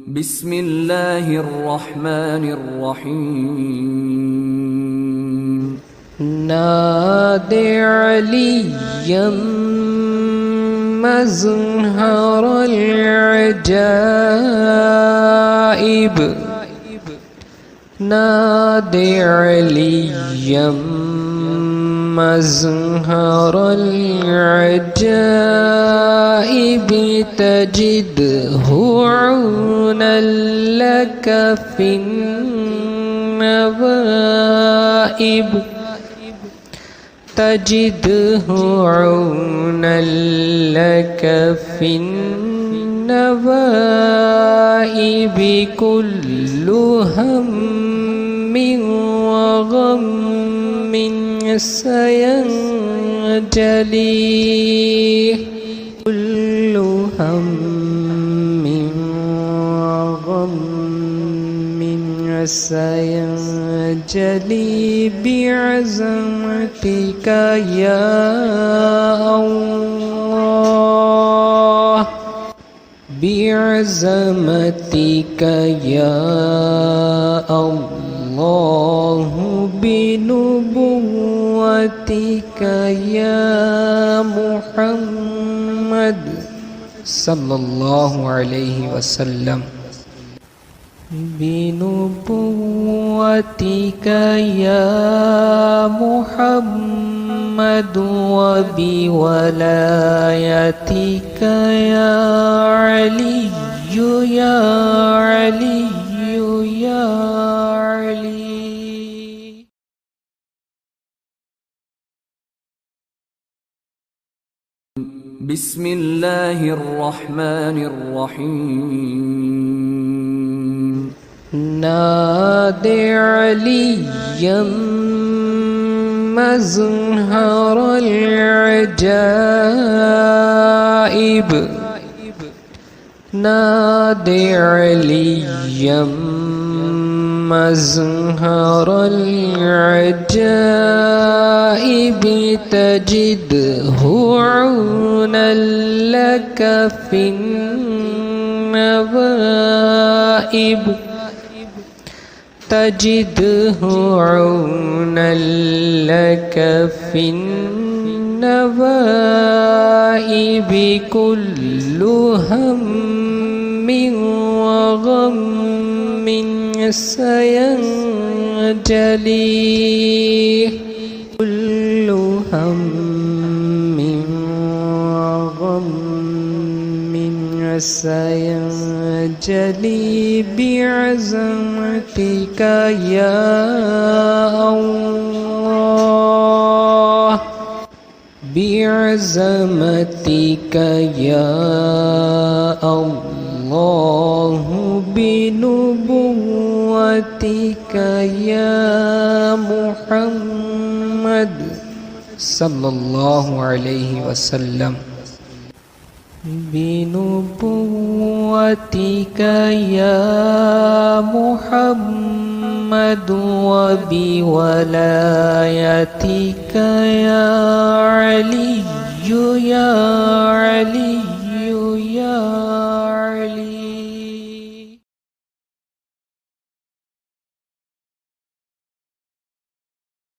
بسم الله الرحمن الرحيم نادي عليا مزهر العجائب نادي عليا مزهر العجائب تجده عونا لك في النوائب تجده عونا لك في النوائب كل هم وغم سينجلي كل هم وغم سينجلي بعزمتك يا الله بعزمتك يا الله بنبوتك يا محمد صلى الله عليه وسلم بنبوتك يا محمد وبولايتك يا علي يا علي يا علي. بسم الله الرحمن الرحيم نادي عليا مزهر العجائب نادي عليا مزهر العجائب تجده عونا لك في النوائب تجده عونا لك في النوائب كل هم وغم سينجلي كل هم وغم سينجلي بعزمتك يا الله بعزمتك يا الله بنبوتك يا محمد صلى الله عليه وسلم بنبوتك يا محمد وبولايتك يا علي يا علي يا علي.